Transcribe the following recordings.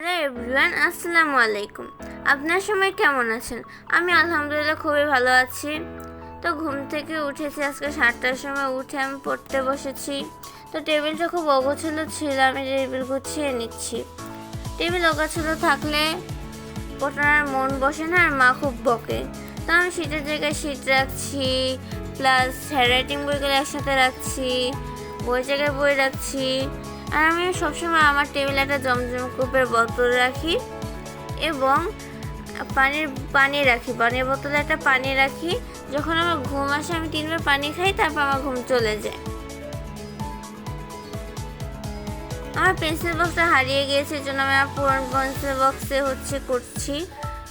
Hello everyone, আসসালামু আলাইকুম। আপনার সময় কেমন আছেন? আমি আলহামদুলিল্লাহ খুবই ভালো আছি। তো ঘুম থেকে উঠেছি আজকে 7টার সময়, উঠে আমি পড়তে বসেছি। তো টেবিলটা খুব অগোছালো ছিল, আমি টেবিল গুছিয়ে নিচ্ছি। টেবিল অগোছালো থাকলে পড়ার মন বসে না, আর মা খুব বকে। তো আমি সিটের জায়গায় সিট রাখছি, প্লাস হ্যান্ডরাইটিং বইগুলো একসাথে রাখছি, বই জায়গায় বই রাখছি। আর আমি সবসময় আমার টেবিলে একটা জমজম কূপের বোতল রাখি এবং পানির বোতলে একটা পানি রাখি। যখন আমার ঘুম আসে আমি 3বার পানি খাই, তারপর আমার ঘুম চলে যায়। আমার পেন্সিল বক্সটা হারিয়ে গিয়েছে, এই জন্য আমি আমার পুরনো পেন্সিল বক্সে করছি।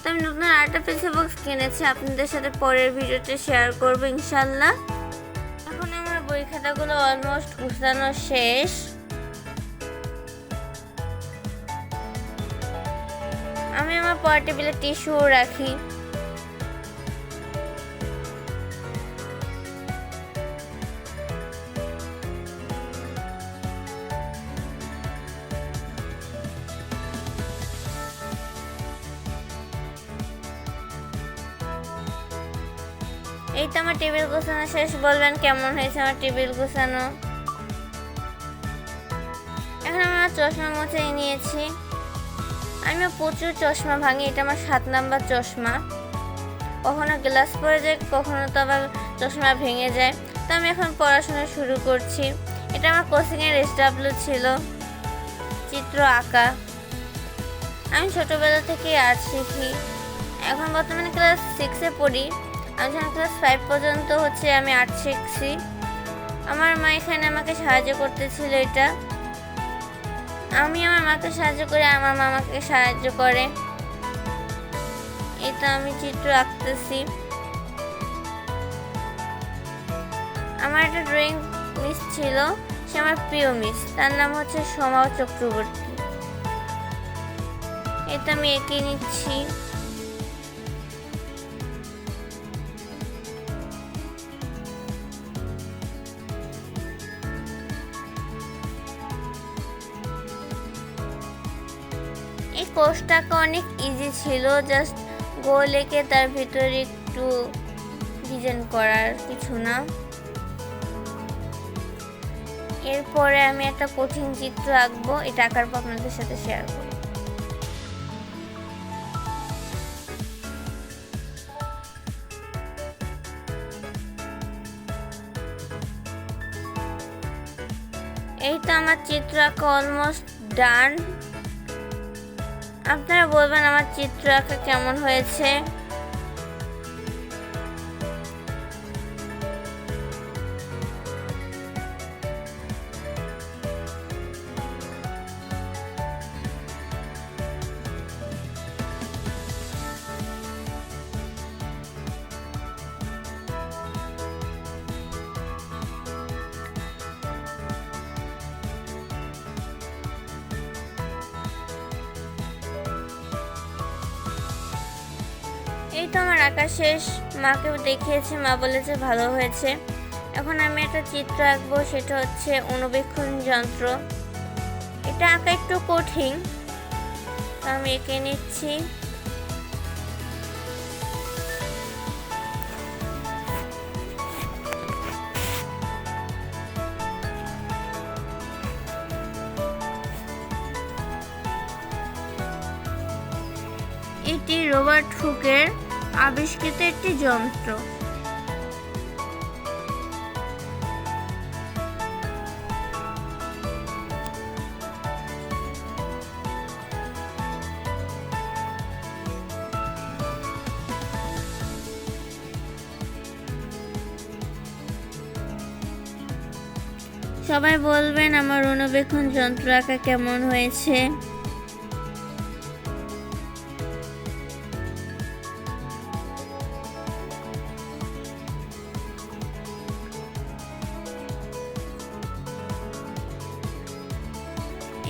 তো আমি নতুন আরেকটা পেন্সিল বক্স কিনেছি, আপনাদের সাথে পরের ভিডিওতে শেয়ার করবো ইনশাল্লাহ। এখন আমার বই খাতাগুলো অলমোস্ট গুছানো শেষ। আমি আমার পড়ার টেবিলে টিস্যু রাখি। এই তো আমার টেবিল গোছানো শেষ। বলবেন কেমন হয়েছে আমার টেবিল গোছানো। এখন আমার চশমা মুছে নিয়েছি। আমি প্রচুর চশমা ভাঙি, এটা আমার 7 নাম্বার চশমা। কখনো গ্লাস পড়ে যায়, কখনো তো আবার চশমা ভেঙে যায়। তো আমি এখন পড়াশোনা শুরু করছি। এটা আমার কোচিংয়ের SW ছিল, চিত্র আঁকা। আমি ছোটবেলা থেকে আর্ট শিখি। এখন বর্তমানে ক্লাস 6-এ পড়ি। আমি যখন ক্লাস 5 পর্যন্ত আমি আর্ট শিখছি। আমার মা এখানে আমাকে সাহায্য করতেছিল। এটা আমি আমার মাকে সাহায্য করি, আমার মা আমাকে সাহায্য করে। এটা আমি চিত্র আঁকতেছি। আমার একটা ড্রয়িং মিস ছিল, সে আমার প্রিয় মিস। তার নাম হচ্ছে সোমা চক্রবর্তী। এটা আমি এঁকে নিচ্ছি। এই কোর্সটাকে অনেক ইজি ছিল, জাস্ট গোল এঁকে তার ভিতরে একটু ডিজাইন করার, কিছু না। এরপরে আমি একটা কঠিন চিত্র আঁকবো, এটা আঁকার পর আপনাদের সাথে শেয়ার করব। এই তো আমার চিত্র আঁকা অলমোস্ট ডান। আপনারা বলবেন আমার চিত্র আঁকা কেমন হয়েছে। এই তো আমার আঁকা শেষ। মাকে দেখিয়েছি, মা বলেছে ভালো হয়েছে। এখন আমি একটা চিত্র আঁকবো, সেটা হচ্ছে অণুবীক্ষণ যন্ত্র। এটা আঁকা একটু কঠিন, তো আমি এঁকে নিচ্ছি। এটি রবার্ট হুকের আবিষ্কৃত একটি যন্ত্র। সবাই বলবেন আমার অণুবীক্ষণ যন্ত্র আঁকা কেমন হয়েছে।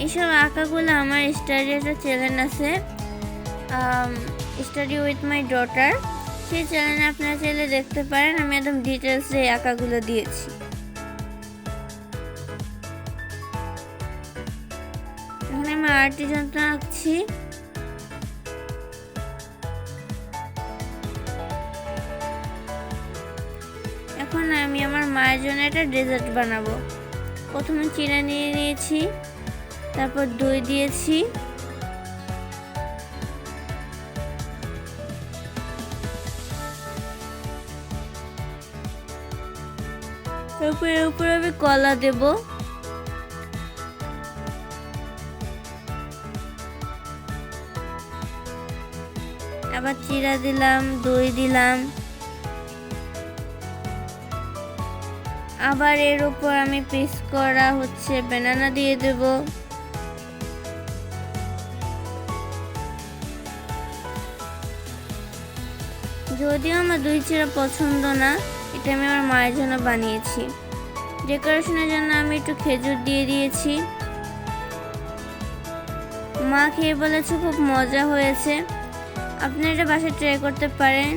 এইসব আঁকাগুলো আমার স্টাডি একটা চ্যানেল আছে, স্টাডি উইথ মাই ডটার। সেই চ্যানেলে আপনারা চাইলে দেখতে পারেন। আমি একদম ডিটেলসে এই আঁকাগুলো দিয়েছি। এখন আমি আমি আরেকটি যন্ত্র রাখছি। এখন আমি আমার মায়ের জন্য একটা ডেজার্ট বানাবো। প্রথমে চিনি নিয়ে নিয়েছি, তারপর দই দিয়েছি, তারপরে উপরে আমি কলা দেব। আবার চিরা দিলাম, দই দিলাম, আবার এর উপর আমি পিস করা বানানা দিয়ে দেব। যদিও আমার দই চিরা পছন্দ না, এটা আমি আমার মায়ের জন্য বানিয়েছি। ডেকোরেশনের জন্য আমি একটু খেজুর দিয়ে দিয়েছি। মা খেয়ে বলেছে খুব মজা হয়েছে, আপনারা এটা বাসায় ট্রাই করতে পারেন।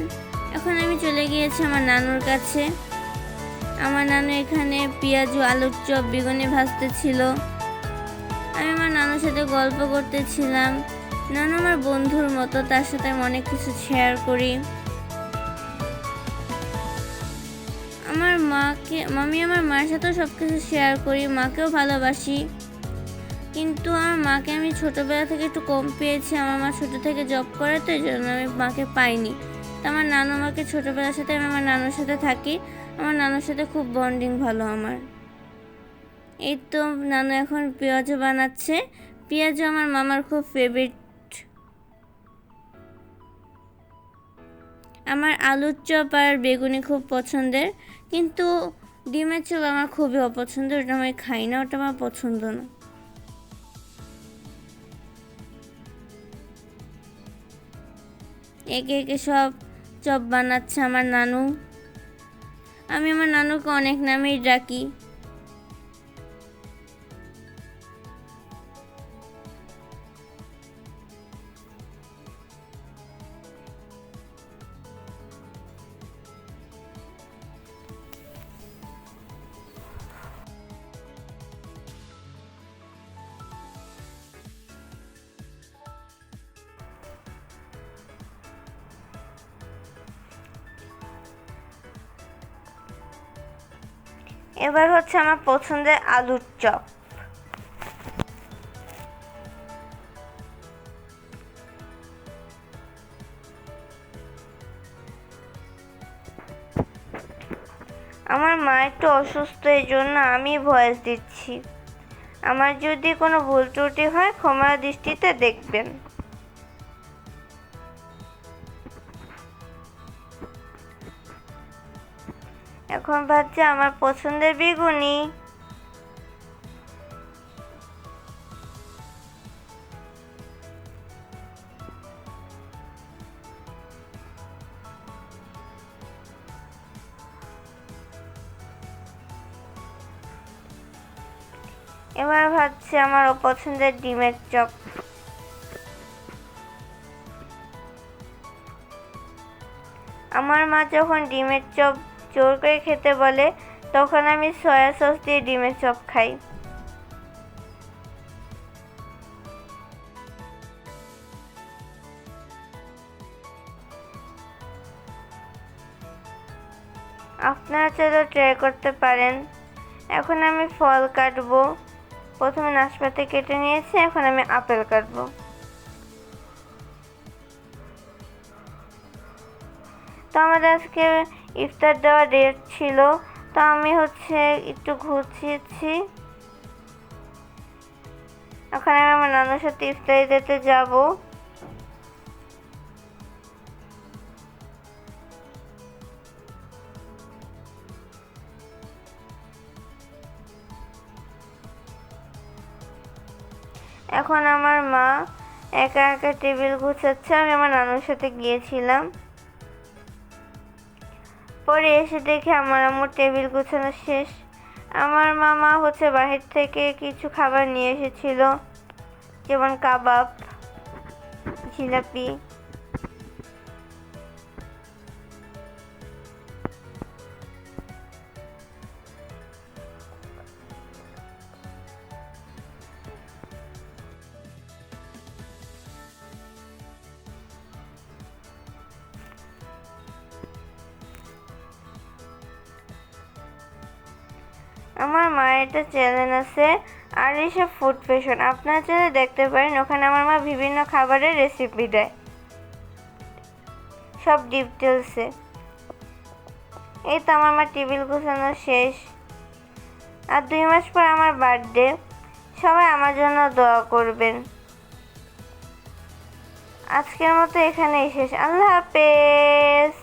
এখন আমি চলে গিয়েছি আমার নানুর কাছে। আমার নানু এখানে পেঁয়াজ আলুর চপ বেগুনি ভাজতেছিল। আমি আমার নানুর সাথে গল্প করতেছিলাম। নানু আমার বন্ধুর মতো, তার সাথে আমি অনেক কিছু শেয়ার করি। আমি আমার মায়ের সাথেও সব কিছু শেয়ার করি, মাকেও ভালোবাসি। কিন্তু আমার মাকে আমি ছোটোবেলা থেকে একটু কম পেয়েছি। আমার মা ছোটো থেকে জব করে, তো এই জন্য আমি মাকে পাইনি। তো আমার নানু আমাকে ছোটোবেলার সাথে আমি আমার নানুর সাথে থাকি। আমার নানুর সাথে খুব বন্ডিং ভালো আমার। এই তো নানু এখন পেঁয়াজও বানাচ্ছে। পেঁয়াজও আমার মামার খুব ফেভারিট। আমার আলুর চপ আর বেগুনি খুব পছন্দের, কিন্তু ডিমের চপ আমার খুবই অপছন্দের। ওটা আমি খাই না, ওটা আমার পছন্দ না। একে একে সব চপ বানাচ্ছে আমার নানু। আমি আমার নানুকে অনেক নামেই ডাকি। এবার আমার পছন্দের আলুর চপ। আমার মা একটু অসুস্থ, এই জন্য আমি ভয়েস দিচ্ছি। আমার যদি কোনো ভুল ত্রুটি হয় ক্ষমা দৃষ্টিতে দেখবেন। এখন ভাবছি আমার পছন্দের বেগুনি। এবার ভাবছি আমার পছন্দের ডিমের চপ। আমার মা যখন ডিমের চপ জোর করে খেতে বলে, তখন আমি সয়া সস দিয়ে ডিমের চপ খাই। আপনারা চাইলে ট্রাই করতে পারেন। এখন আমি ফল কাটবো। প্রথমে নাশপাতি কেটে নিয়েছি, এখন আমি আপেল কাটবো। তো আমাদের আজকে ইফতার দেওয়ার ডেট ছিল, তো আমি একটু ঘুরছি। এখন আমি আমার নানুর সাথে ইফতারি দিতে যাব। এখন আমার মা একা একা টেবিল গুছাচ্ছে। আমি আমার নানুর সাথে গিয়েছিলাম, পরে এসে দেখি আমার আম্মুর টেবিল গুছানো শেষ। আমার মামা বাহির থেকে কিছু খাবার নিয়ে এসেছিল, যেমন কাবাব, জিলাপি। আমার মায়ের একটা চ্যানেল আছে আরিশা ফুড ফ্যাশন, আপনারা চাইলে দেখতে পারেন। ওখানে আমার মা বিভিন্ন খাবারের রেসিপি দেয়, সব ডিটেলসে। এই তো আমার মা টেবিল গোছানো শেষ। আর 2 মাস পর আমার বার্থডে, সবাই আমার জন্য দোয়া করবেন। আজকের মতো এখানেই শেষ। আল্লাহ হাফেজ।